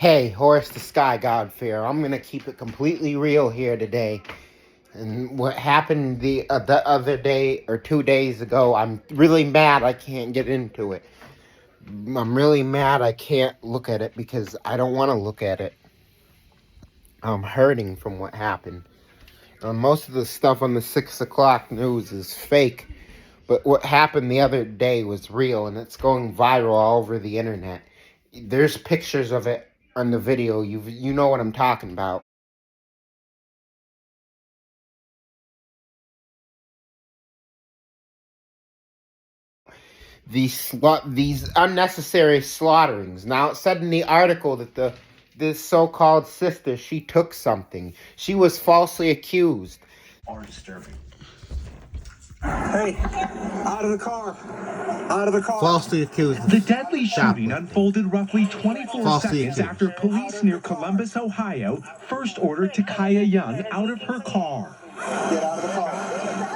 Hey, Horace the Sky God-fearer, I'm going to keep it completely real here today. And what happened the other day or 2 days ago, I'm really mad I can't get into it. I'm really mad I can't look at it because I don't want to look at it. I'm hurting from what happened. Most of the stuff on the 6 o'clock news is fake. But what happened the other day was real, and it's going viral all over the internet. There's pictures of it on the video. You know what I'm talking about. These unnecessary slaughterings. Now, it said in the article that this so-called sister, she took something. She was falsely accused. Are disturbing. Hey, out of the car. Out of the car. Falsely accused. The deadly shooting unfolded roughly 24 seconds after police near Columbus, Ohio, first ordered Takaya Young out of her car. Get out of the car.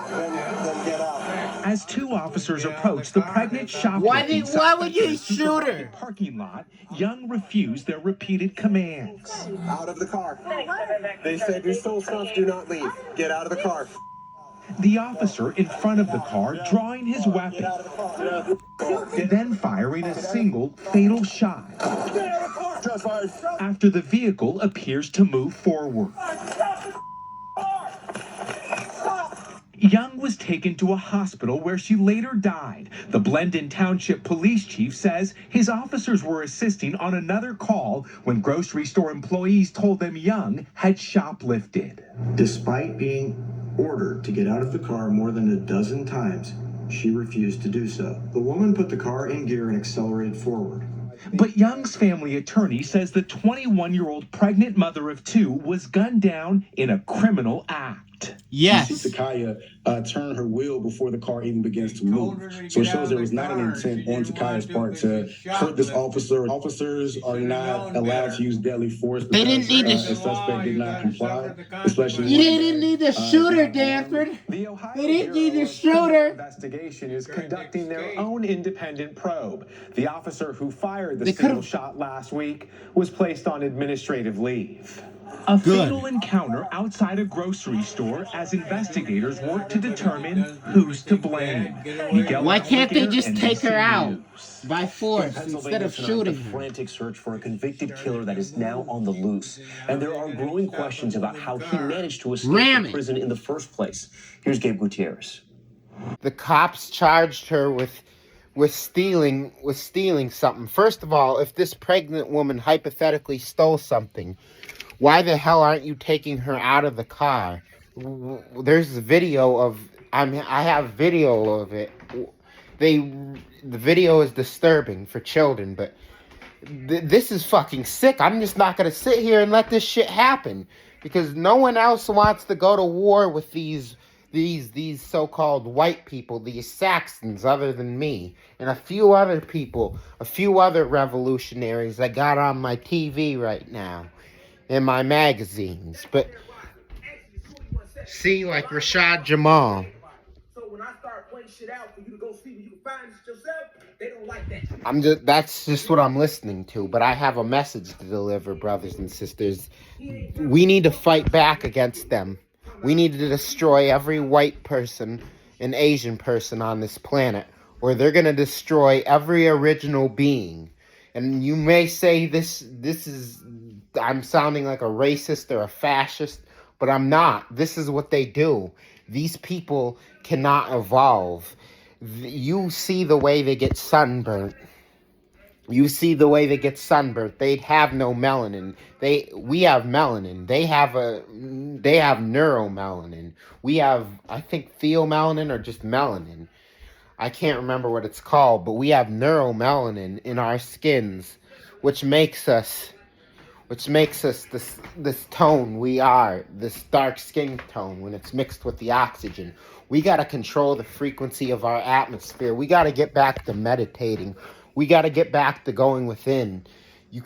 Then get out. As two officers approached the pregnant shoplifting Why would you shoot her? Parking lot, Young refused their repeated commands. Out of the car. They said you stole stuff, do not leave. Get out of the car. The officer in front of the car drawing his weapon, then firing a single fatal shot after the vehicle appears to move forward. Young was taken to a hospital where she later died. The Blendon Township Police Chief says his officers were assisting on another call when grocery store employees told them Young had shoplifted. Despite being ordered to get out of the car more than a dozen times, she refused to do so. The woman put the car in gear and accelerated forward. But Young's family attorney says the 21-year-old pregnant mother of two was gunned down in a criminal act. Yes. You see Takaya turn her wheel before the car even begins to move. So it shows there was not an intent on Takaya's part to hurt this officer. Officers are not allowed to use deadly force because They didn't need to the suspect did not comply. Especially You didn't need to shoot her, Danford. The Ohio They didn't need to Bureau of shoot Criminal her. Investigation is conducting their own independent probe. The officer who fired the They single could've- shot last week was placed on administrative leave. A fatal encounter outside a grocery store as investigators work to determine who's to blame. Why can't they just And take her NBC out News. by force instead of shooting A her? frantic search for a convicted killer that is now on the loose. And there are growing questions about how he managed to escape Ram from it. prison in the first place. Here's Gabe Gutierrez. The cops charged her with stealing something. First of all, if this pregnant woman hypothetically stole something, why the hell aren't you taking her out of the car? There's a video of, I have video of it. The video is disturbing for children, but this is fucking sick. I'm just not gonna sit here and let this shit happen because no one else wants to go to war with these so-called white people, these Saxons, other than me and a few other people, a few other revolutionaries I got on my TV right now. In my magazines, but see, like Rashad Jamal. So when I start pointing shit out for you to go see where you can find it yourself, they don't like that. That's just what I'm listening to, but I have a message to deliver, brothers and sisters. We need to fight back against them. We need to destroy every white person and Asian person on this planet, or they're going to destroy every original being. And you may say this is, I'm sounding like a racist or a fascist, but I'm not. This is what they do. These people cannot evolve. You see the way they get sunburnt. You see the way they get sunburnt. They have no melanin. We have melanin. They have neuromelanin. We have, I think, theomelanin or just melanin. I can't remember what it's called, but we have neuromelanin in our skins, which makes us this tone we are, this dark skin tone when it's mixed with the oxygen. We got to control the frequency of our atmosphere. We got to get back to meditating. We got to get back to going within. You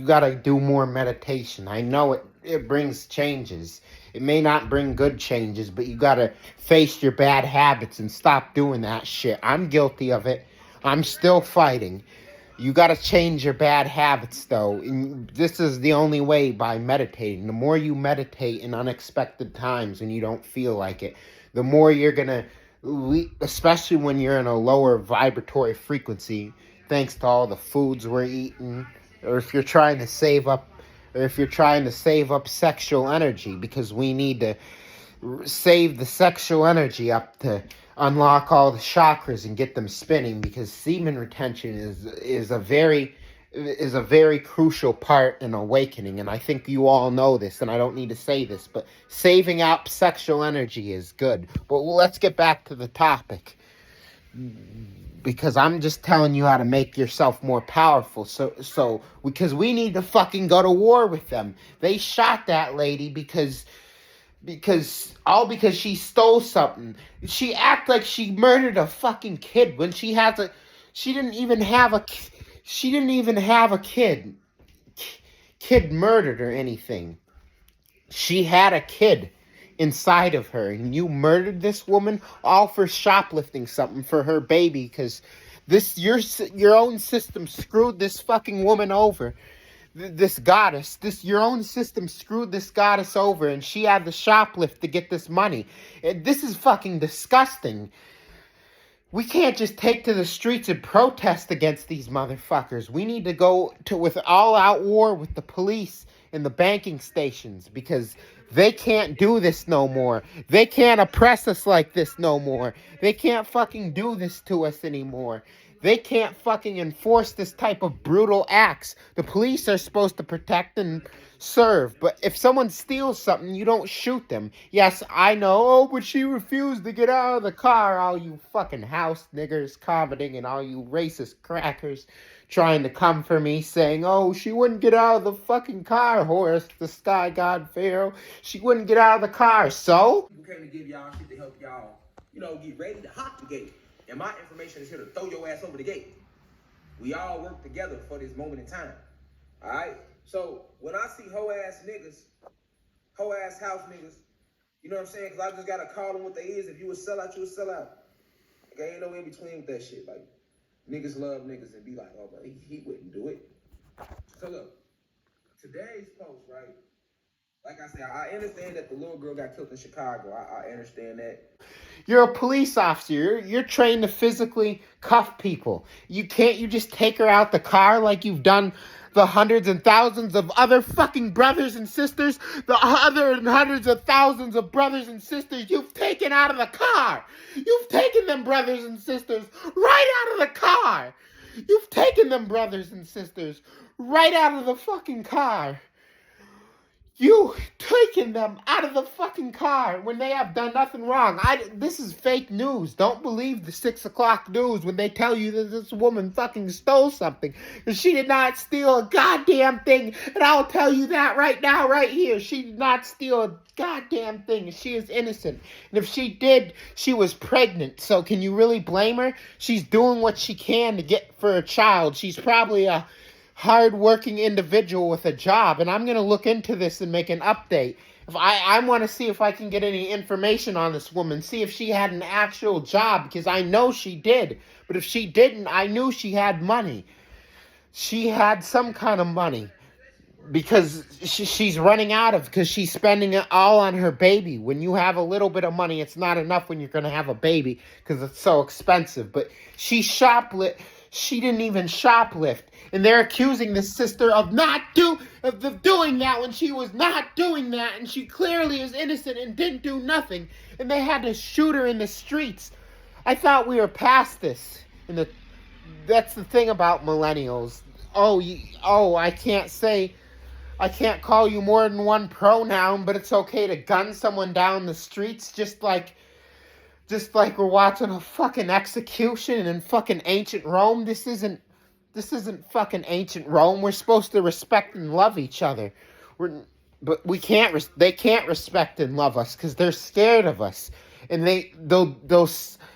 got to do more meditation. I know it brings changes. It may not bring good changes, but you got to face your bad habits and stop doing that shit. I'm guilty of it. I'm still fighting. You got to change your bad habits, though. And this is the only way, by meditating. The more you meditate in unexpected times when you don't feel like it, the more you're going to, especially when you're in a lower vibratory frequency, thanks to all the foods we're eating, or if you're trying to save up, sexual energy, because we need to save the sexual energy up to unlock all the chakras and get them spinning, because semen retention is a very crucial part in awakening. And I think you all know this, and I don't need to say this, but saving up sexual energy is good. But let's get back to the topic, because I'm just telling you how to make yourself more powerful. So because we need to fucking go to war with them. They shot that lady because she stole something. She act like she murdered a fucking kid when she didn't even have a kid murdered or anything. She had a kid inside of her, and you murdered this woman all for shoplifting something for her baby, because your own system screwed this fucking woman over. This goddess, your own system screwed this goddess over, and she had the shoplift to get this money. This is fucking disgusting. We can't just take to the streets and protest against these motherfuckers. We need to go with all-out war with the police and the banking stations, because they can't do this no more. They can't oppress us like this no more. They can't fucking do this to us anymore. They can't fucking enforce this type of brutal acts. The police are supposed to protect and serve, but if someone steals something, you don't shoot them. Yes, I know, but she refused to get out of the car. All you fucking house niggers commenting, and all you racist crackers trying to come for me saying, oh, she wouldn't get out of the fucking car, Horus, the sky god Pharaoh. She wouldn't get out of the car, so? We came to give y'all shit to help y'all, get ready to hop the gate. And my information is here to throw your ass over the gate. We all work together for this moment in time. All right? So when I see hoe-ass niggas, hoe-ass house niggas, you know what I'm saying? Because I just got to call them what they is. If you a sellout, you a sellout. Okay, ain't no in between with that shit. Like, niggas love niggas and be like, oh, but he wouldn't do it. So look, today's post, right? Like I said, I understand that the little girl got killed in Chicago. I understand that. You're a police officer. You're trained to physically cuff people. You just take her out the car like you've done the hundreds and thousands of other fucking brothers and sisters, the other hundreds of thousands of brothers and sisters you've taken out of the car. You've taken them brothers and sisters right out of the car. You've taken them brothers and sisters right out of the fucking car. You taking them out of the fucking car when they have done nothing wrong. This is fake news. Don't believe the 6 o'clock news when they tell you that this woman fucking stole something. She did not steal a goddamn thing. And I'll tell you that right now, right here. She did not steal a goddamn thing. She is innocent. And if she did, she was pregnant. So can you really blame her? She's doing what she can to get for a child. She's probably a hard-working individual with a job, and I'm going to look into this and make an update. If I want to see if I can get any information on this woman, see if she had an actual job, because I know she did. But if she didn't, I knew she had money. She had some kind of money, because she's running out of, because she's spending it all on her baby. When you have a little bit of money, it's not enough when you're going to have a baby, because it's so expensive. But she didn't even shoplift. And they're accusing the sister of doing that when she was not doing that. And she clearly is innocent and didn't do nothing. And they had to shoot her in the streets. I thought we were past this. That's the thing about millennials. I can't call you more than one pronoun, but it's okay to gun someone down the streets just like we're watching a fucking execution in fucking ancient Rome. This isn't fucking ancient Rome. We're supposed to respect and love each other. But we can't. They can't respect and love us because they're scared of us, and they'll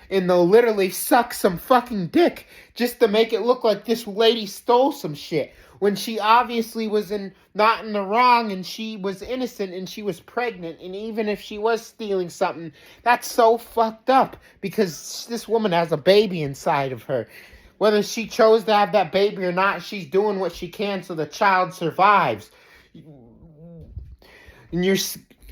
literally suck some fucking dick just to make it look like this lady stole some shit when she obviously was not in the wrong, and she was innocent, and she was pregnant. And even if she was stealing something, that's so fucked up because this woman has a baby inside of her. Whether she chose to have that baby or not, she's doing what she can so the child survives. And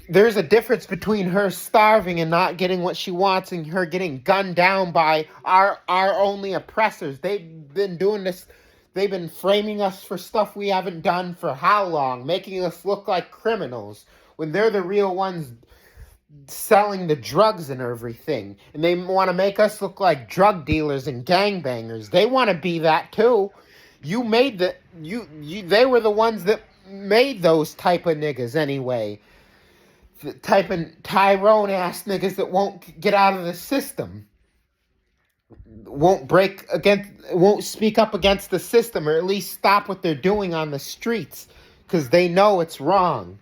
there's a difference between her starving and not getting what she wants and her getting gunned down by our only oppressors. They've been doing this. They've been framing us for stuff we haven't done for how long, making us look like criminals when they're the real ones selling the drugs and everything. And they want to make us look like drug dealers and gangbangers. They want to be that too. They were the ones that made those type of niggas anyway. The type of Tyrone ass niggas that won't get out of the system. Won't speak up against the system, or at least stop what they're doing on the streets, because they know it's wrong.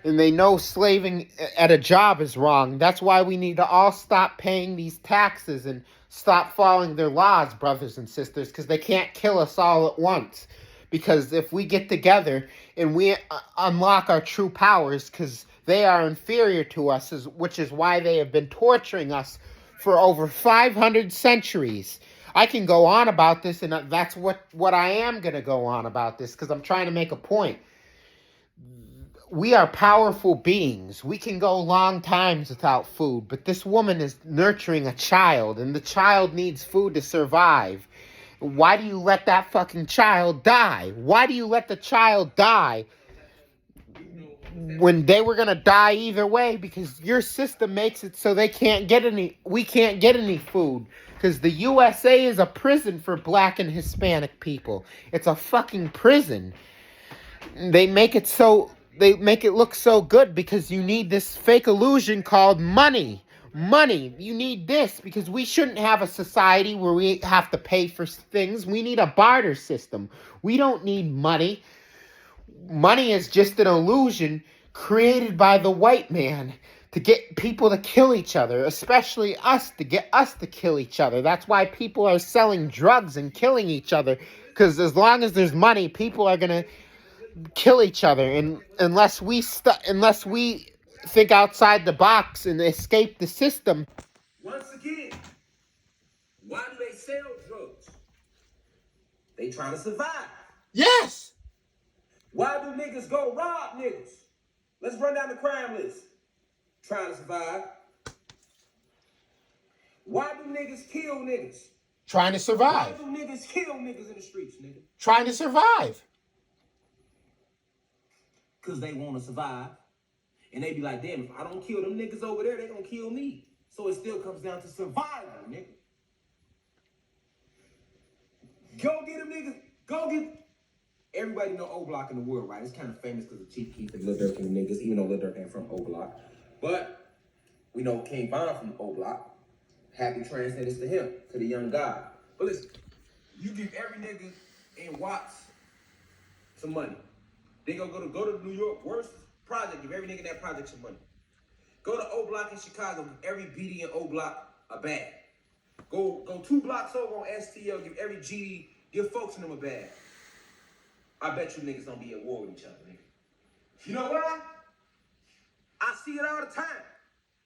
And they know slaving at a job is wrong. That's why we need to all stop paying these taxes and stop following their laws, brothers and sisters, because they can't kill us all at once. Because if we get together and we unlock our true powers, because they are inferior to us, which is why they have been torturing us for over 500 centuries. I can go on about this, and that's what I am going to go on about this, because I'm trying to make a point. We are powerful beings. We can go long times without food, but this woman is nurturing a child, and the child needs food to survive. Why do you let that fucking child die? Why do you let the child die when they were going to die either way? Because your system makes it so we can't get any food. Because the USA is a prison for black and Hispanic people. It's a fucking prison. They make it look so good because you need this fake illusion called money. Money. You need this because we shouldn't have a society where we have to pay for things. We need a barter system. We don't need money. Money is just an illusion created by the white man to get people to kill each other, especially us, to get us to kill each other. That's why people are selling drugs and killing each other, because as long as there's money, people are going to kill each other, and unless we think outside the box and escape the system. Once again, why do they sell drugs? They trying to survive. Yes. Why do niggas go rob niggas? Let's run down the crime list. Trying to survive. Why do niggas kill niggas? Trying to survive. Why do niggas kill niggas in the streets, nigga? Trying to survive. Because they want to survive. And they be like, damn, if I don't kill them niggas over there, they gonna kill me. So it still comes down to survival, nigga. Go get them niggas. Go get... Everybody know O Block in the world, right? It's kind of famous because of Chief Keef and Lil Durk and the niggas, even though Lil Durk ain't from O Block. But we know King Von from O Block. Happy transcendence to him, to the young God. But listen, you give every nigga in Watts some money. They go to New York, worst project, give every nigga in that project some money. Go to O Block in Chicago, give every BD in O Block a bag. Go 2 blocks over on STL, give every GD, give folks in them a bag. I bet you niggas don't be at war with each other, nigga. You know why? I see it all the time.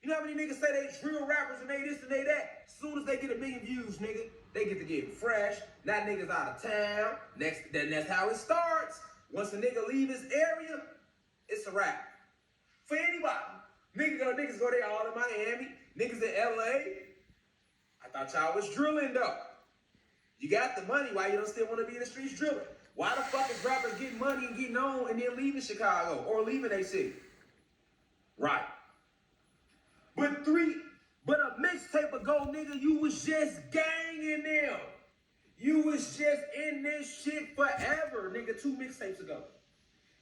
You know how many niggas say they drill rappers and they this and they that? As soon as they get 1 million views, nigga, they get to get fresh. That nigga's out of town. Then that's how it starts. Once a nigga leave his area, it's a wrap. For anybody. Niggas go there all in Miami. Niggas in LA. I thought y'all was drilling though. You got the money, why you don't still want to be in the streets drilling? Why the fuck is rappers getting money and getting on and then leaving Chicago or leaving their city? Right. But a mixtape ago, nigga, you was just ganging them. You was just in this shit forever, nigga, 2 mixtapes ago.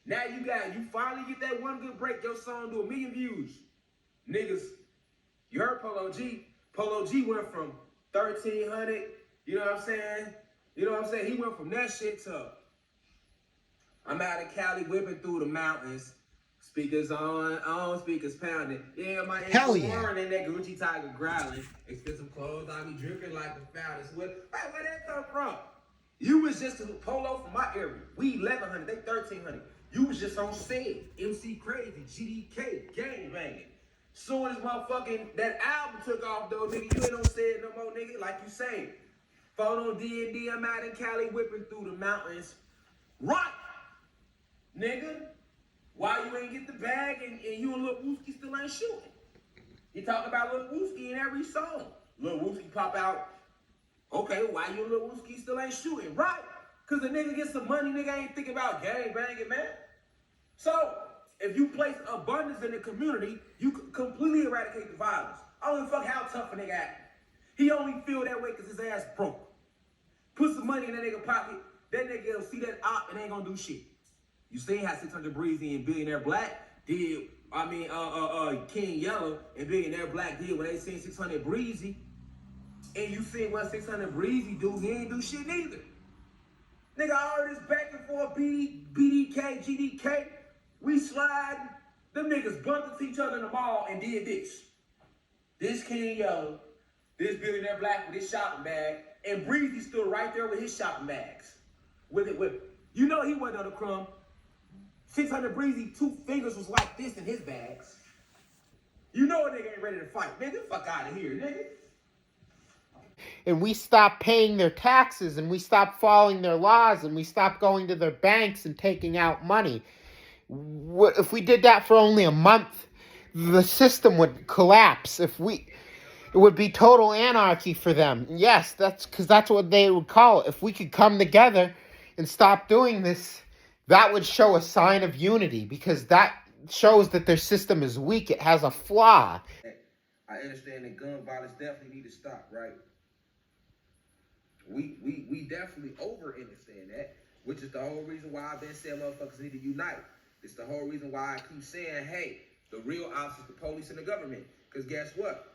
Now you finally get that one good break, your song do 1 million views. Niggas, you heard Polo G. Polo G went from 1,300, you know what I'm saying? You know what I'm saying? He went from that shit to, I'm out of Cali whipping through the mountains. Speakers on, speakers pounding. Yeah, my Hell yeah. And that Gucci Tiger growling. Expensive clothes, I be dripping like the fountain. Where that come from? You was just a Polo from my area. We 1,100, they 1,300. You was just on set. MC Crazy, GDK, gang banging. Soon as that album took off though, nigga, you ain't on set no more, nigga, like you say. Photo D&D, I'm out in Cali whipping through the mountains. Right, nigga. Why you ain't get the bag and you and Lil Wooski still ain't shooting? You talk about Lil Wooski in every song. Lil Wooski pop out. Okay, why you and Lil Wooski still ain't shooting? Right, because the nigga get some money, nigga ain't thinking about gang banging, man. So, if you place abundance in the community, you can completely eradicate the violence. I don't give a fuck how tough a nigga act. He only feel that way because his ass broke. Put some money in that nigga pocket, that nigga will see that op and ain't gonna do shit. You seen how 600 Breezy and Billionaire Black did, King Yellow and Billionaire Black did when they seen 600 Breezy. And you seen what 600 Breezy do, he ain't do shit neither. Nigga, all this back and forth, BDK, GDK, we sliding. Them niggas bumped into each other in the mall and did this. This King Yellow, this Billionaire Black with his shopping bag, and Breezy stood right there with his shopping bags. With it. You know he wasn't on the crumb. 600 Breezy, 2 fingers was like this in his bags. You know a nigga ain't ready to fight. Nigga, fuck out of here, nigga. And we stop paying their taxes, and we stop following their laws, and we stop going to their banks and taking out money. If we did that for only a month, the system would collapse. It would be total anarchy for them. Yes, that's what they would call it. If we could come together and stop doing this, that would show a sign of unity, because that shows that their system is weak. It has a flaw. I understand that gun violence definitely need to stop, right? We definitely understand that, which is the whole reason why I've been saying motherfuckers need to unite. It's the whole reason why I keep saying, hey, the real ops is the police and the government. Because guess what?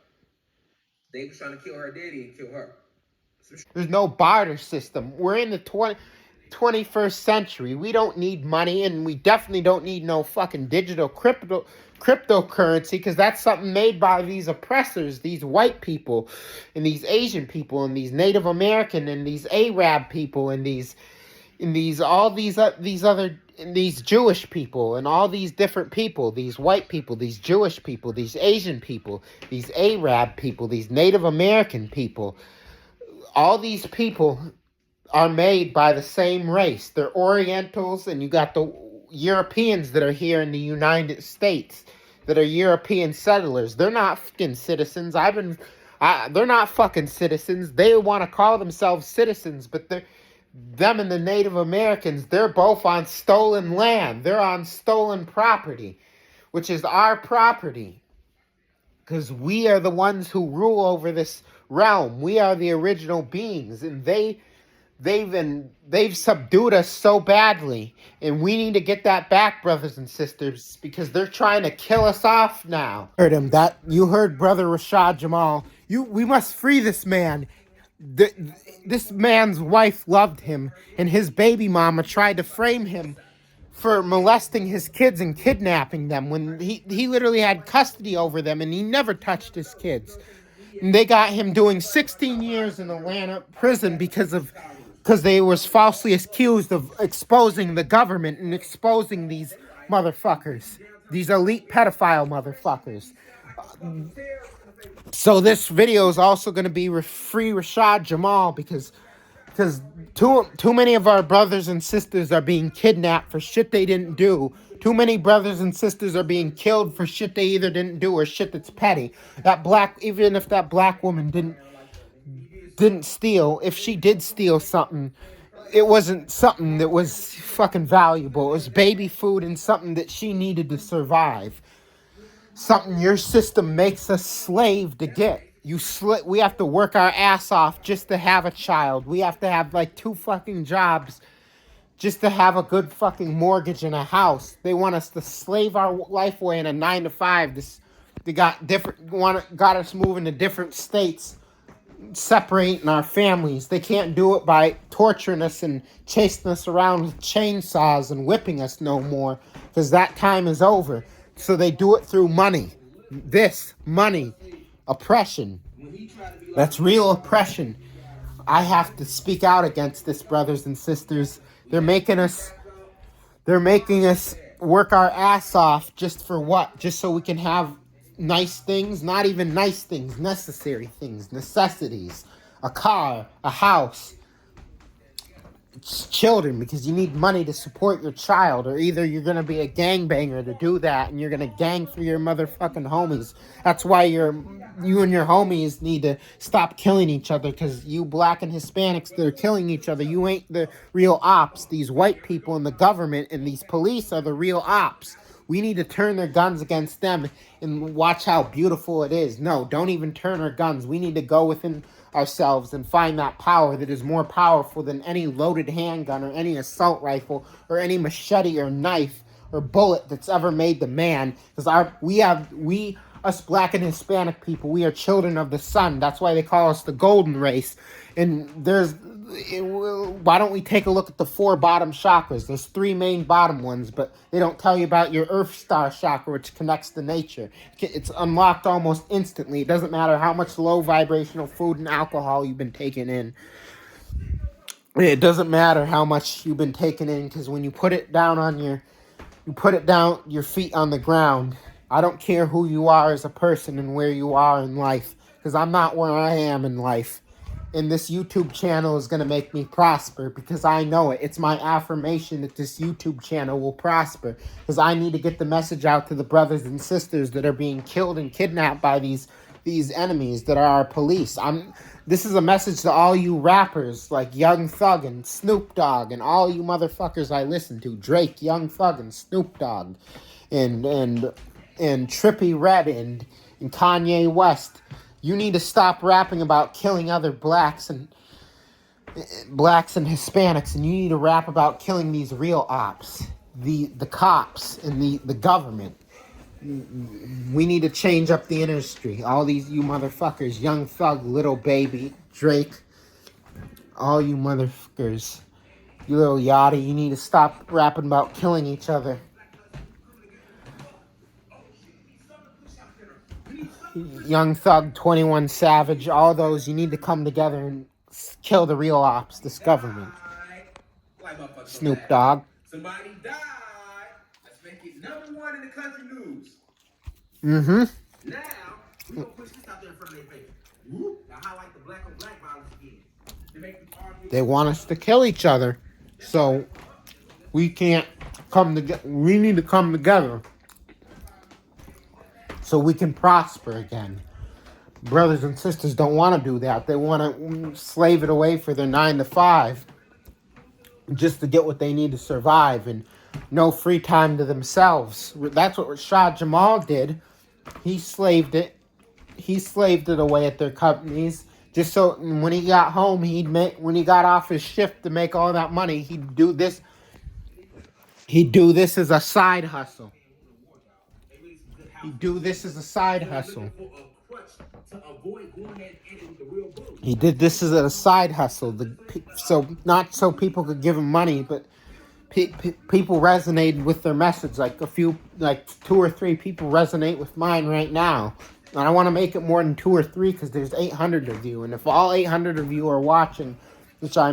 They was trying to kill her daddy and kill her. There's no barter system. We're in the 21st century. We don't need money, and we definitely don't need no fucking digital cryptocurrency, because that's something made by these oppressors, these white people, and these Asian people, and these Native American, and these Arab people, and these Jewish people, and all these different people, these white people, these Jewish people, these Asian people, these Arab people, these Native American people. All these people are made by the same race. They're Orientals, and you got the Europeans that are here in the United States that are European settlers. They're not fucking citizens. They're not fucking citizens. They want to call themselves citizens, but them and the Native Americans, they're both on stolen land. They're on stolen property, which is our property, because we are the ones who rule over this realm. We are the original beings, and they've subdued us so badly, and we need to get that back, brothers and sisters, because they're trying to kill us off now. You heard Brother Rashad Jamal. We must free this man. This man's wife loved him, and his baby mama tried to frame him for molesting his kids and kidnapping them when he literally had custody over them, and he never touched his kids. And they got him doing 16 years in Atlanta prison because they was falsely accused of exposing the government and exposing these motherfuckers, these elite pedophile motherfuckers. So this video is also going to be free Rashad Jamal, because too many of our brothers and sisters are being kidnapped for shit they didn't do. Too many brothers and sisters are being killed for shit they either didn't do or shit that's petty. Even if that black woman didn't steal, if she did steal something, it wasn't something that was fucking valuable. It was baby food and something that she needed to survive. Something your system makes us slave to get. We have to work our ass off just to have a child. We have to have like 2 fucking jobs just to have a good fucking mortgage and a house. They want us to slave our life away in a 9 to 5. They got us moving to different states, separating our families. They can't do it by torturing us and chasing us around with chainsaws and whipping us no more, because that time is over. So they do it through money. Money. Oppression. That's real oppression. I have to speak out against this, brothers and sisters. They're making us work our ass off just for what? Just so we can have nice things? Not even nice things, necessary things, necessities. a car, a house, children, because you need money to support your child, or either you're going to be a gangbanger to do that and you're going to gang through your motherfucking homies. That's why you and your homies need to stop killing each other, because you black and Hispanics that are killing each other, you ain't the real ops. These white people in the government and these police are the real ops. We need to turn their guns against them and watch how beautiful it is. No, don't even turn our guns. We need to go within ourselves and find that power that is more powerful than any loaded handgun or any assault rifle or any machete or knife or bullet that's ever made the man. Because us black and Hispanic people, we are children of the sun. That's why they call us the golden race. And why don't we take a look at the 4 bottom chakras? There's 3 main bottom ones, but they don't tell you about your Earth Star chakra, which connects to nature. It's unlocked almost instantly. It doesn't matter how much low vibrational food and alcohol you've been taking in. It doesn't matter how much you've been taking in, because when you put it down your feet on the ground. I don't care who you are as a person and where you are in life, because I'm not where I am in life. And this YouTube channel is going to make me prosper, because I know it. It's my affirmation that this YouTube channel will prosper, because I need to get the message out to the brothers and sisters that are being killed and kidnapped by these enemies that are our police. This is a message to all you rappers like Young Thug and Snoop Dogg and all you motherfuckers I listen to. Drake, Young Thug, and Snoop Dogg, and Trippie Redd and Kanye West. You need to stop rapping about killing other blacks and Hispanics, and you need to rap about killing these real ops, the cops and the government. We need to change up the industry. All these you motherfuckers, Young Thug, Little Baby, Drake, all you motherfuckers, you little Yachty, you need to stop rapping about killing each other. Young Thug, 21 Savage, all those, you need to come together and kill the real ops, this government. Snoop Dogg. Somebody died. Let's make it #1 in the country news. Mm-hmm. Now, we're going to push this out there in front of their face. Now, highlight the black on black violence again. They want us to kill each other, so we can't come together. We need to come together so we can prosper again. Brothers and sisters don't want to do that. They want to slave it away for their 9 to 5 just to get what they need to survive, and no free time to themselves. That's what Rashad Jamal did. He slaved it away at their companies, just so when he got home, when he got off his shift to make all that money, he'd do this as a side hustle. He did this as a side hustle. Not so people could give him money, but people resonated with their message. Like 2 or 3 people resonate with mine right now. And I want to make it more than 2 or 3, because there's 800 of you. And if all 800 of you are watching, which I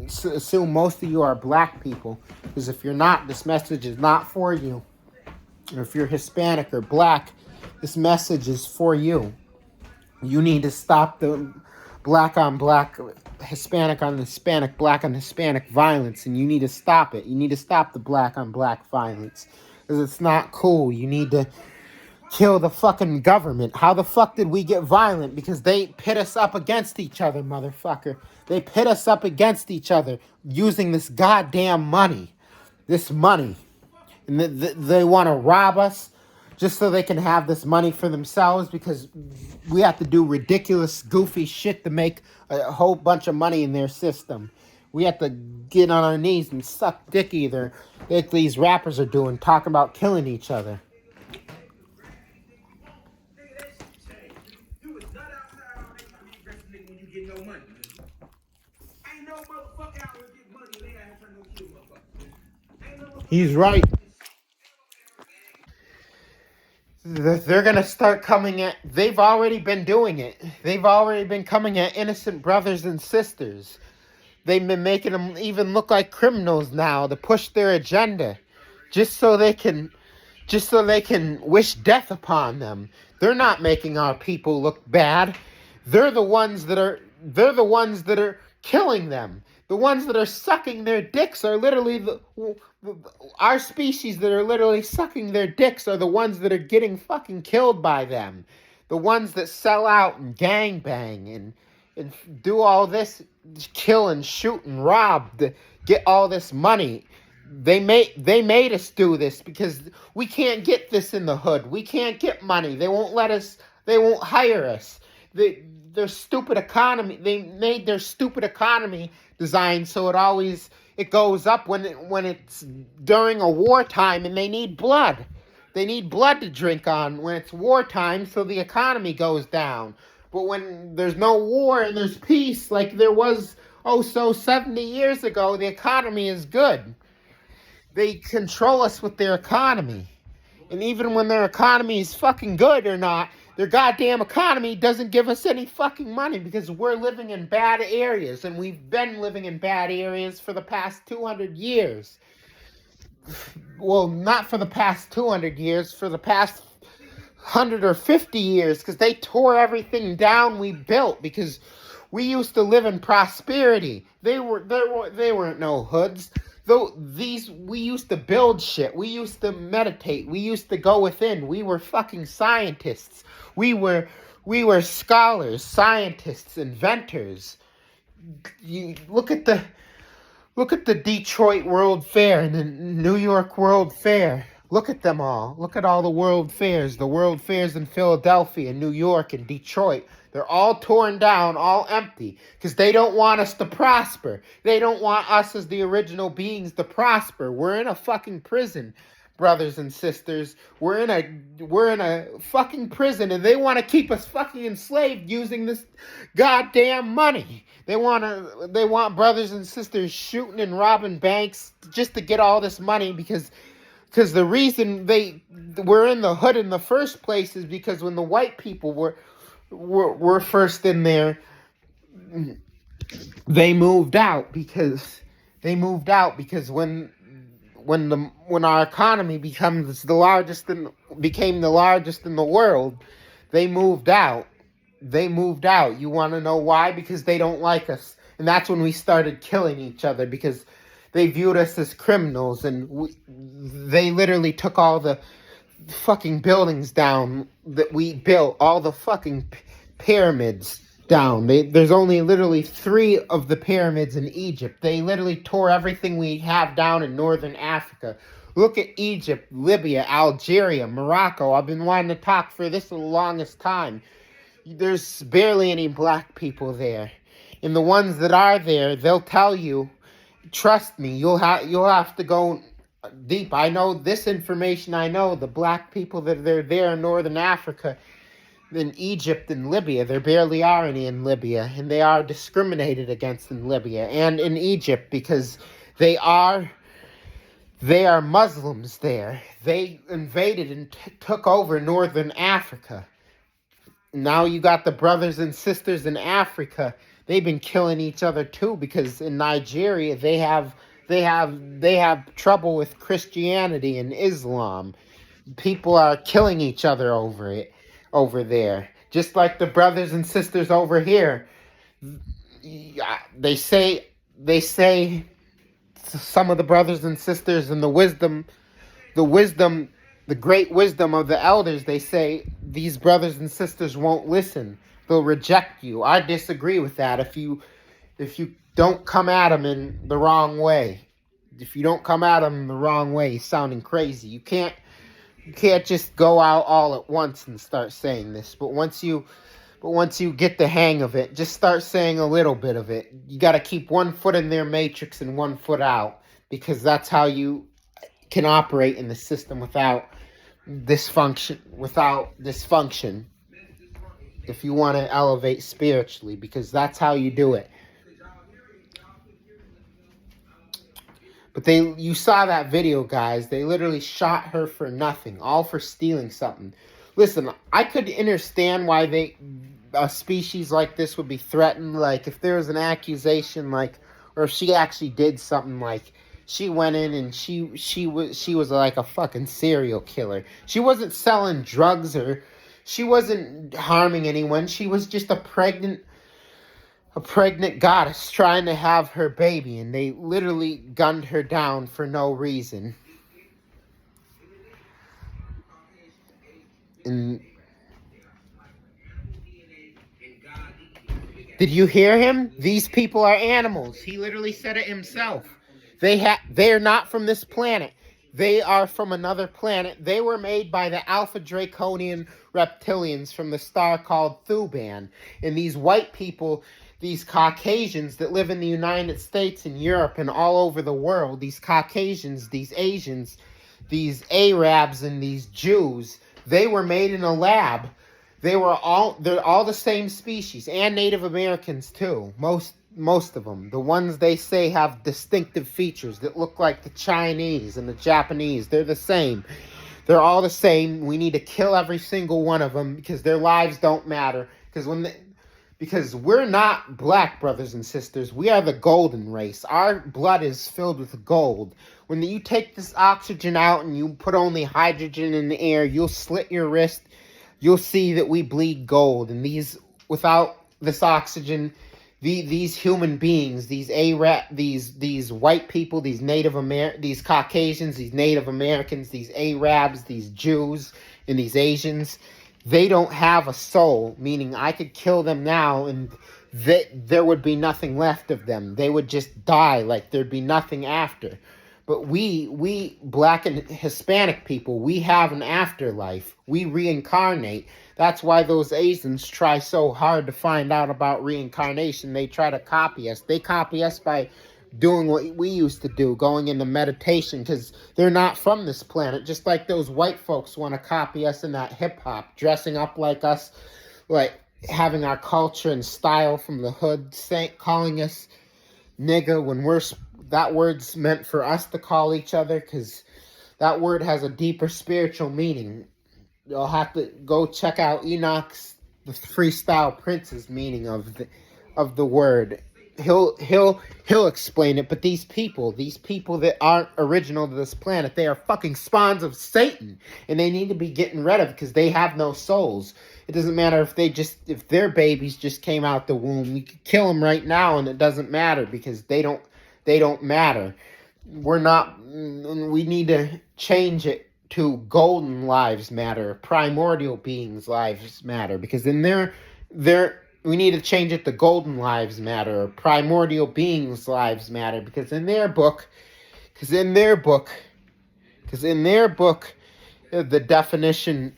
assume most of you are black people, because if you're not, this message is not for you. Or if you're Hispanic or black, this message is for you. You need to stop the black on black, Hispanic on Hispanic, black on Hispanic violence, and you need to stop it. You need to stop the black on black violence, because it's not cool. You need to kill the fucking government. How the fuck did we get violent? Because they pit us up against each other, motherfucker. They pit us up against each other using this goddamn money. This money. And they want to rob us just so they can have this money for themselves, because we have to do ridiculous, goofy shit to make a whole bunch of money in their system. We have to get on our knees and suck dick either, like these rappers are doing, talking about killing each other. He's right. They're going to start coming at... They've already been doing it. They've already been coming at innocent brothers and sisters. They've been making them even look like criminals now to push their agenda. Just so they can wish death upon them. They're not making our people look bad. They're the ones that are they're the ones that are killing them. The ones that are sucking their dicks are literally our species that are literally sucking their dicks are the ones that are getting fucking killed by them. The ones that sell out and gangbang and do all this, kill and shoot and rob to get all this money. They made us do this because we can't get this in the hood. We can't get money. They won't let us. They won't hire us. Their stupid economy. They made their stupid economy design so it goes up when it's during a wartime and they need blood. They need blood to drink on when it's wartime, so the economy goes down. But when there's no war and there's peace, like there was 70 years ago, the economy is good. They control us with their economy. And even when their economy is fucking good or not, their goddamn economy doesn't give us any fucking money because we're living in bad areas. And we've been living in bad areas for the past 200 years. Well, not for the past 200 years, for the past 100 or 50 years, because they tore everything down we built because we used to live in prosperity. They weren't no hoods. We used to build shit. We used to meditate. We used to go within. We were fucking scientists. We were scholars, scientists, inventors. You look at the Detroit World Fair and the New York World Fair. Look at them all. Look at all the world fairs. The world fairs in Philadelphia, New York, and Detroit. They're all torn down, all empty, because they don't want us to prosper. They don't want us as the original beings to prosper. We're in a fucking prison, brothers and sisters. We're in a fucking prison, and they want to keep us fucking enslaved using this goddamn money. They want brothers and sisters shooting and robbing banks just to get all this money because the reason were in the hood in the first place is because when the white people were first in there, they moved out because when our economy became the largest in the world, they moved out. You want to know why? Because they don't like us. And that's when we started killing each other because they viewed us as criminals, and they literally took all the fucking buildings down that we built, all the fucking pyramids down. There's only literally 3 of the pyramids in Egypt. They literally tore everything we have down in northern Africa. Look at Egypt, Libya, Algeria, Morocco. I've been wanting to talk for this the longest time. There's barely any black people there. And the ones that are there, they'll tell you, trust me, you'll have to go deep. I know this information. I know the black people that are there in northern Africa, in Egypt and Libya, there barely are any in Libya, and they are discriminated against in Libya and in Egypt because they are Muslims there. They invaded and took over northern Africa. Now you got the brothers and sisters in Africa. They've been killing each other too because in Nigeria they have trouble with Christianity and Islam. People are killing each other over there. Just like the brothers and sisters over here. They say some of the brothers and sisters and the great wisdom of the elders, they say these brothers and sisters won't listen. They'll reject you. I disagree with that. If you don't come at them in the wrong way, sounding crazy. You can't just go out all at once and start saying this. But once you get the hang of it, just start saying a little bit of it. You got to keep one foot in their matrix and one foot out, because that's how you can operate in the system without dysfunction. If you want to elevate spiritually, because that's how you do it. But you saw that video, guys. They literally shot her for nothing, all for stealing something. Listen, I could understand why a species like this would be threatened. Like if there was an accusation, or if she actually did something, like she went in and she was like a fucking serial killer. She wasn't selling drugs or she wasn't harming anyone. She was just a pregnant a pregnant goddess trying to have her baby, and they literally gunned her down for no reason. And did you hear him? These people are animals. He literally said it himself. They're not from this planet. They are from another planet. They were made by the Alpha Draconian reptilians from the star called Thuban. And these white people, these Caucasians that live in the United States and Europe and all over the world, these Caucasians, these Asians, these Arabs and these Jews, they were made in a lab. They're all the same species, and Native Americans too. Most of them. The ones they say have distinctive features that look like the Chinese and the Japanese. They're the same. They're all the same. We need to kill every single one of them because their lives don't matter. Because we're not black brothers and sisters. We are the golden race. Our blood is filled with gold. When you take this oxygen out and you put only hydrogen in the air, you'll slit your wrist. You'll see that we bleed gold. And without this oxygen, these human beings, these white people, these Caucasians, these Native Americans, these Arabs, these Jews, and these Asians, they don't have a soul, meaning I could kill them now and there would be nothing left of them. They would just die like there'd be nothing after. But we black and Hispanic people, we have an afterlife. We reincarnate. That's why those Asians try so hard to find out about reincarnation. They try to copy us. They copy us by doing what we used to do, going into meditation, because they're not from this planet. Just like those white folks want to copy us in that hip-hop, dressing up like us, like having our culture and style from the hood, calling us nigga when that word's meant for us to call each other, because that word has a deeper spiritual meaning. You'll have to go check out Enoch's the Freestyle Prince's meaning of the word. He'll explain it. But these people that aren't original to this planet, they are fucking spawns of Satan, and they need to be getting rid of because they have no souls. It doesn't matter if their babies just came out the womb. We could kill them right now, and it doesn't matter because they don't matter. We need to change it to golden lives matter, primordial beings lives matter, because in we need to change it to golden lives matter, or primordial beings lives matter, because in their book, the definition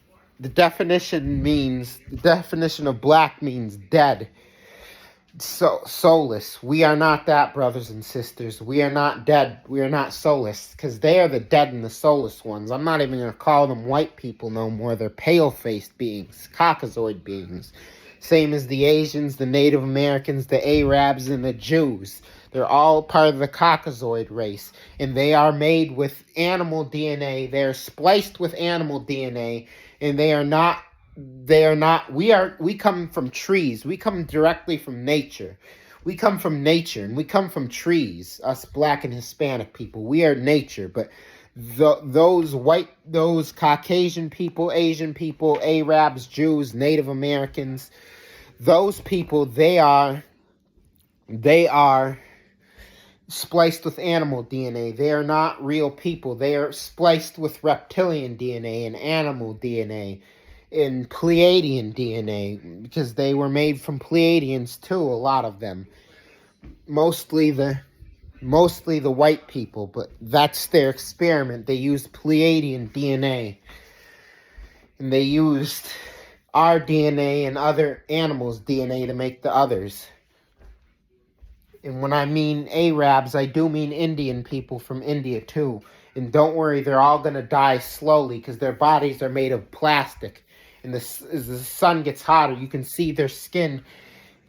of black means dead. So soulless. We are not that, brothers and sisters. We are not dead. We are not soulless, because they are the dead and the soulless ones. I'm not even going to call them white people no more. They're pale-faced beings, Caucasoid beings. Same as the Asians, the Native Americans, the Arabs, and the Jews. They're all part of the Caucasoid race, and they are made with animal DNA. They are spliced with animal DNA, and they are not, we come from trees. We come directly from nature. We come from nature, and we come from trees, us black and Hispanic people. We are nature, but those Caucasian people, Asian people, Arabs, Jews, Native Americans, those people, they are spliced with animal DNA. They are not real people. They are spliced with reptilian DNA and animal DNA and Pleiadian DNA, because they were made from Pleiadians too, a lot of them. Mostly the white people, but that's their experiment. They used Pleiadian DNA, and they used our DNA and other animals' DNA to make the others. And when I mean Arabs, I do mean Indian people from India too. And don't worry, they're all going to die slowly because their bodies are made of plastic. And as the sun gets hotter, you can see their skin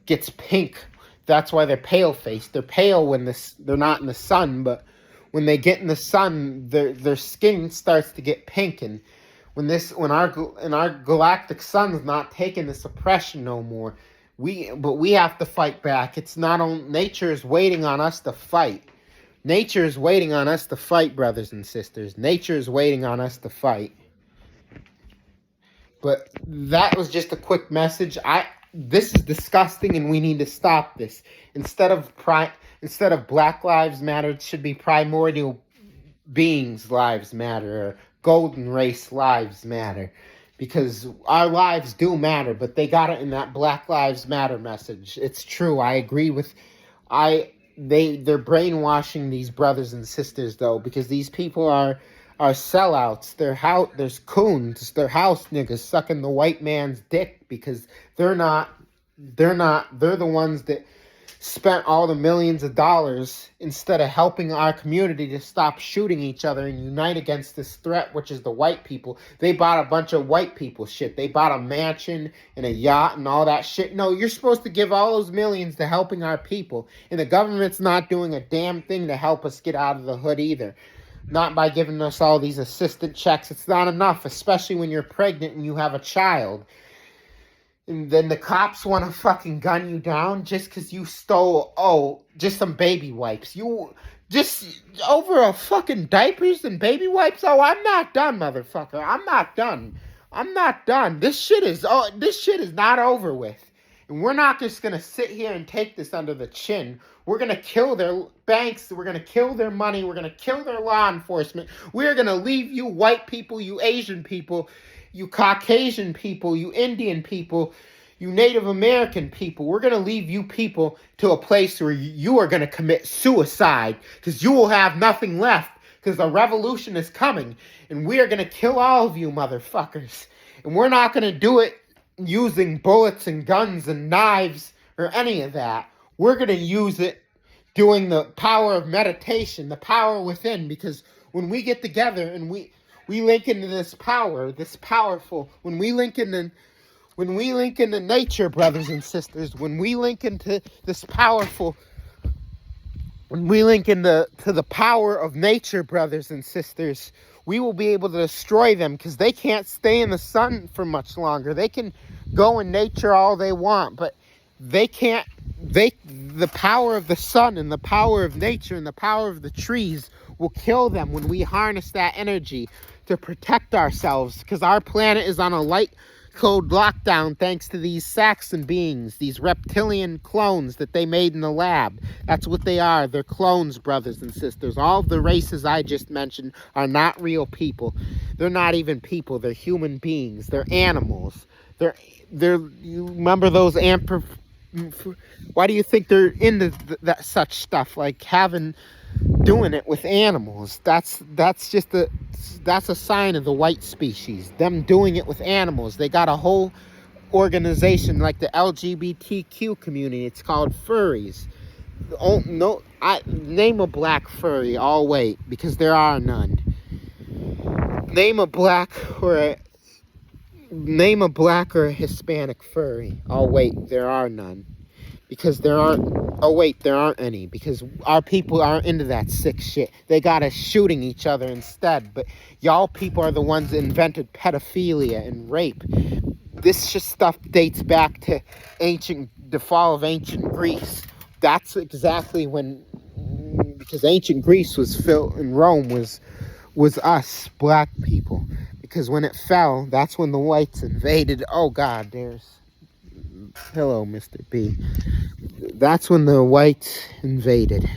gets pink. That's why they're pale-faced. They're pale when they're not in the sun, but when they get in the sun, their skin starts to get pink. And when our galactic sun's not taking this oppression no more, we have to fight back. It's not on nature is waiting on us to fight. Nature is waiting on us to fight, brothers and sisters. Nature is waiting on us to fight. But that was just a quick message. this is disgusting, and we need to stop this. Instead of Black Lives Matter, it should be primordial beings' lives matter, or golden race lives matter, because our lives do matter. But they got it in that Black Lives Matter message. It's true. I agree with. They're brainwashing these brothers and sisters, though, because these people are sellouts. There's coons. They're house niggas sucking the white man's dick, because they're the ones that spent all the millions of dollars instead of helping our community to stop shooting each other and unite against this threat, which is the white people. They bought a bunch of white people shit. They bought a mansion and a yacht and all that shit. No, you're supposed to give all those millions to helping our people, and the government's not doing a damn thing to help us get out of the hood either. Not by giving us all these assistant checks. It's not enough, especially when you're pregnant and you have a child. And then the cops want to fucking gun you down just because you stole, just some baby wipes. You just over a fucking diapers and baby wipes? Oh, I'm not done, motherfucker. I'm not done. This shit is not over with. And we're not just going to sit here and take this under the chin. We're going to kill their banks. We're going to kill their money. We're going to kill their law enforcement. We're going to leave you white people, you Asian people, you Caucasian people, you Indian people, you Native American people. We're going to leave you people to a place where you are going to commit suicide, because you will have nothing left, because the revolution is coming, and we are going to kill all of you motherfuckers. And we're not going to do it using bullets and guns and knives or any of that. We're going to use it doing the power of meditation, the power within, because when we get together and we link into this power, this powerful, when we link into nature, brothers and sisters, when we link into this powerful, when we link into the power of nature, brothers and sisters, we will be able to destroy them, because they can't stay in the sun for much longer. They can go in nature all they want, but they can't, the power of the sun and the power of nature and the power of the trees will kill them when we harness that energy to protect ourselves, because our planet is on a light code lockdown thanks to these Saxon beings, these reptilian clones that they made in the lab. That's what they are. They're clones, brothers and sisters. All of the races I just mentioned are not real people. They're not even people. They're human beings. They're animals. They're you remember those why do you think they're into that such stuff, like doing it with animals? That's a sign of the white species, them doing it with animals. They got a whole organization like the LGBTQ community. It's called furries. Name a black furry. I'll wait, because there are none. Name a black or a Hispanic furry. I'll wait, there are none. Because there aren't any. Because our people aren't into that sick shit. They got us shooting each other instead. But y'all people are the ones that invented pedophilia and rape. This just stuff dates back to the fall of ancient Greece. That's exactly when, because ancient Greece was filled, and Rome was us, black people. Because when it fell, that's when the whites invaded. Oh God, hello, Mr. B. That's when the whites invaded.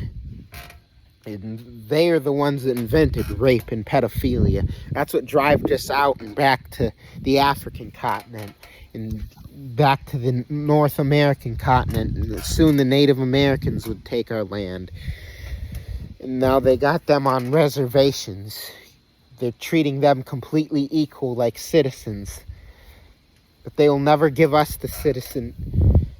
And they are the ones that invented rape and pedophilia. That's what drove us out and back to the African continent and back to the North American continent. And soon the Native Americans would take our land. And now they got them on reservations. They're treating them completely equal, like citizens. But they will never give us the citizen.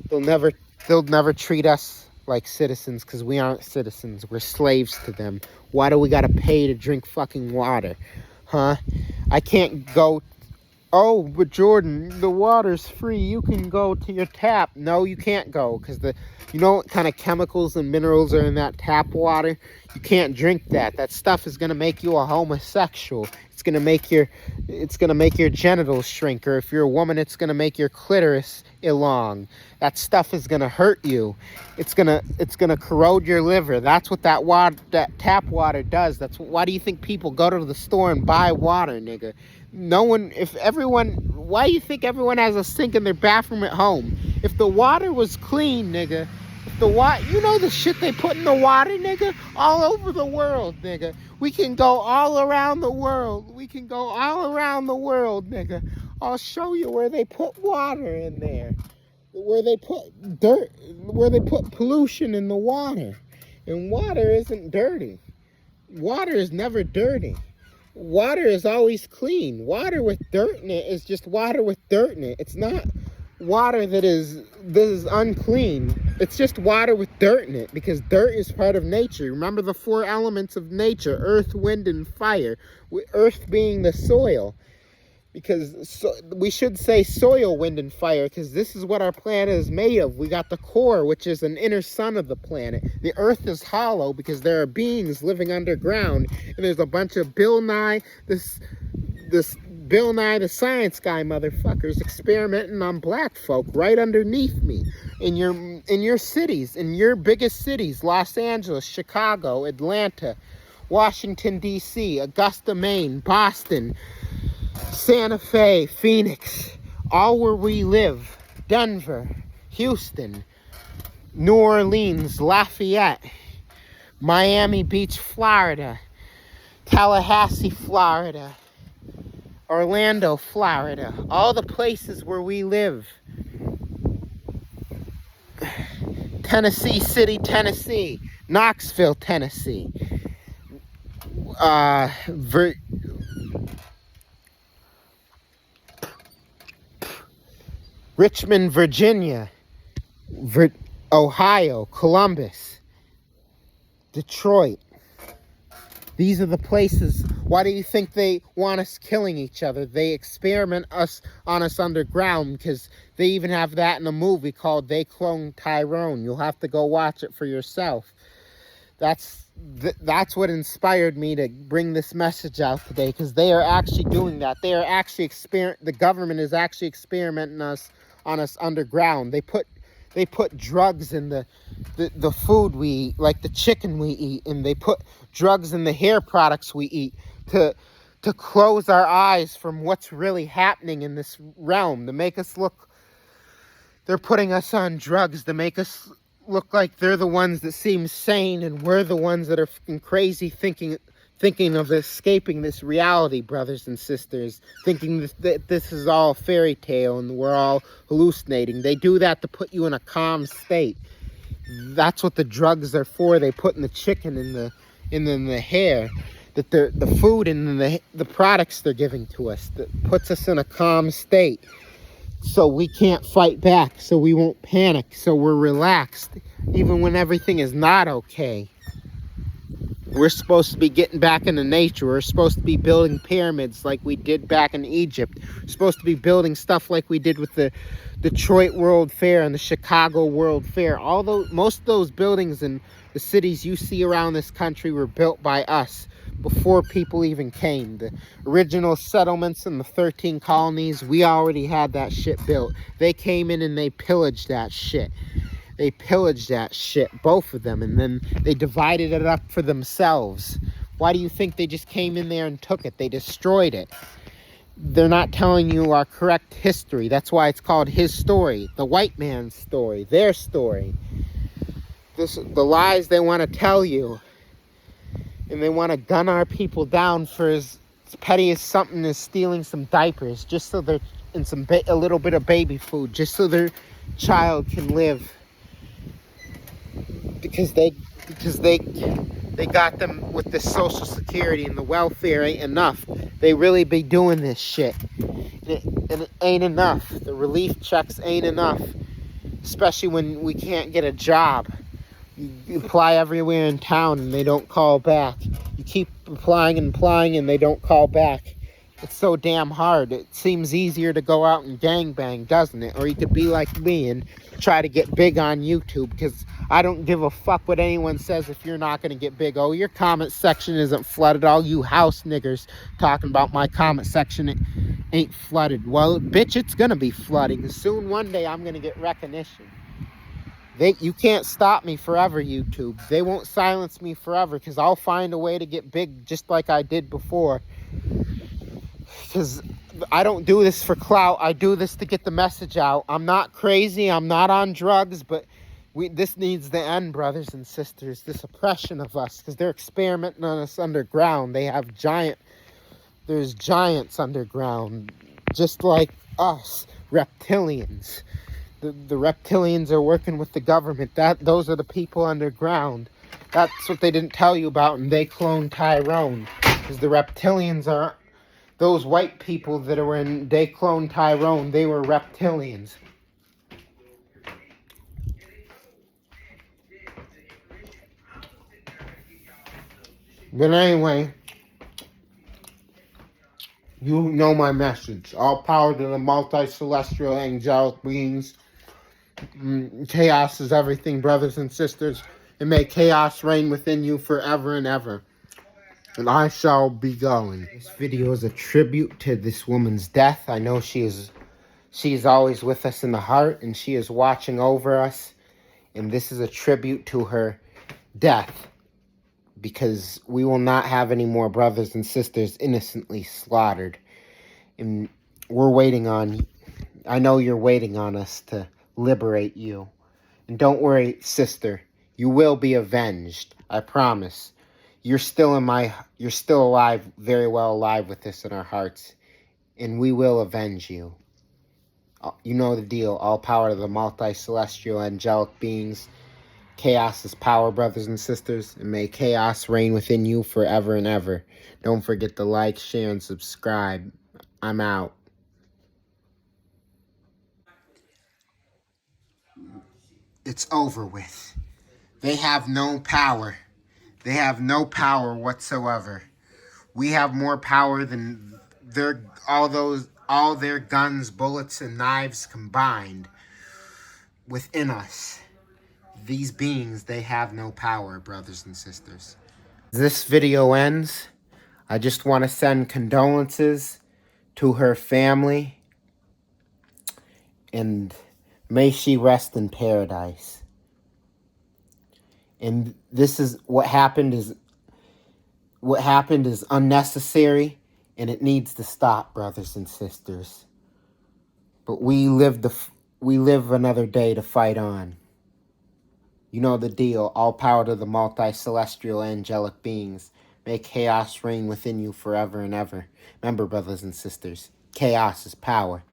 They'll never treat us like citizens, because we aren't citizens. We're slaves to them. Why do we gotta pay to drink fucking water? Huh? I can't go, oh, but Jordan, the water's free. You can go to your tap. No, you can't go, because you know what kind of chemicals and minerals are in that tap water? You can't drink that. That stuff is gonna make you a homosexual. It's gonna make your genitals shrink, or if you're a woman, it's gonna make your clitoris elong. That stuff is gonna hurt you. It's gonna corrode your liver. That's what that tap water does. Why do you think people go to the store and buy water, nigga? No one, if everyone, why do you think everyone has a sink in their bathroom at home? If the water was clean, nigga, if the water, you know the shit they put in the water, nigga, all over the world, nigga. We can go all around the world. We can go all around the world, nigga. I'll show you where they put water in there. Where they put dirt, where they put pollution in the water. And water isn't dirty. Water is never dirty. Water is always clean. Water with dirt in it is just water with dirt in it. It's not water that is unclean. It's just water with dirt in it, because dirt is part of nature. Remember the 4 elements of nature: earth, wind, and fire. Earth being the soil. Because we should say soil, wind, and fire, because this is what our planet is made of. We got the core, which is an inner sun of the planet. The earth is hollow because there are beings living underground, and there's a bunch of Bill Nye the Science Guy motherfuckers experimenting on black folk right underneath me. In your cities, in your biggest cities: Los Angeles, Chicago, Atlanta, Washington, D.C., Augusta, Maine, Boston, Santa Fe, Phoenix, all where we live, Denver, Houston, New Orleans, Lafayette, Miami Beach, Florida, Tallahassee, Florida, Orlando, Florida, all the places where we live. Tennessee City, Tennessee, Knoxville, Tennessee, Richmond, Virginia, Ohio, Columbus, Detroit. These are the places. Why do you think they want us killing each other? They experiment on us underground, because they even have that in a movie called They Cloned Tyrone. You'll have to go watch it for yourself. That's what inspired me to bring this message out today, because they are actually doing that. They are actually the government is actually experimenting on us underground. They put drugs in the food we eat, like the chicken we eat, and they put drugs in the hair products we eat to close our eyes from what's really happening in this realm, to make us look. They're putting us on drugs to make us look like they're the ones that seem sane, and we're the ones that are fucking crazy, thinking of escaping this reality, brothers and sisters, thinking that this is all a fairy tale and we're all hallucinating. They do that to put you in a calm state. That's what the drugs are for. They put in the chicken and the hair, that the food and the products they're giving to us, that puts us in a calm state, so we can't fight back, so we won't panic, so we're relaxed even when everything is not okay. We're supposed to be getting back into nature. We're supposed to be building pyramids like we did back in Egypt. We're supposed to be building stuff like we did with the Detroit World Fair and the Chicago World Fair. Most of those buildings in the cities you see around this country were built by us before people even came. The original settlements in the 13 colonies, we already had that shit built. They came in and they pillaged that shit. They pillaged that shit, both of them, and then they divided it up for themselves. Why do you think they just came in there and took it? They destroyed it. They're not telling you our correct history. That's why it's called his story, the white man's story, their story. The lies they want to tell you. And they want to gun our people down for as petty as something as stealing some diapers, just so they're in a little bit of baby food, just so their child can live. Because they got them with the Social Security and the welfare ain't enough. They really be doing this shit. And it ain't enough. The relief checks ain't enough. Especially when we can't get a job. You apply everywhere in town and they don't call back. You keep applying and they don't call back. It's so damn hard. It seems easier to go out and gangbang, doesn't it? Or you could be like me and try to get big on YouTube, because I don't give a fuck what anyone says if you're not going to get big. Oh, your comment section isn't flooded. All you house niggers talking about my comment section ain't flooded. Well, bitch, it's going to be flooding. Soon one day I'm going to get recognition. You can't stop me forever, YouTube. They won't silence me forever, because I'll find a way to get big just like I did before. Because I don't do this for clout. I do this to get the message out. I'm not crazy. I'm not on drugs, but this needs to end, brothers and sisters. This oppression of us, because they're experimenting on us underground. They have there's giants underground, just like us, reptilians. The reptilians are working with the government. Those are the people underground. That's what they didn't tell you about, and they cloned Tyrone. Because the reptilians are those white people that are in. They cloned Tyrone. They were reptilians. But anyway, you know my message. All power to the multi-celestial angelic beings. Chaos is everything, brothers and sisters. And may chaos reign within you forever and ever. And I shall be going. This video is a tribute to this woman's death. I know she is always with us in the heart, and she is watching over us. And this is a tribute to her death, because we will not have any more brothers and sisters innocently slaughtered. And we're waiting on, I know you're waiting on us to liberate you. And don't worry, sister, you will be avenged. I promise. You're still alive, very well alive with this in our hearts. And we will avenge you. You know the deal. All power to the multi-celestial angelic beings. Chaos is power, brothers and sisters. And may chaos reign within you forever and ever. Don't forget to like, share, and subscribe. I'm out. It's over with. They have no power. They have no power whatsoever. We have more power than all their guns, bullets, and knives combined within us. These beings, they have no power, brothers and sisters. This video ends. I just want to send condolences to her family, and may she rest in paradise. And this is what happened is unnecessary, and it needs to stop, brothers and sisters. But we live another day to fight on. You know the deal. All power to the multi-celestial angelic beings. May chaos reign within you forever and ever. Remember, brothers and sisters, chaos is power.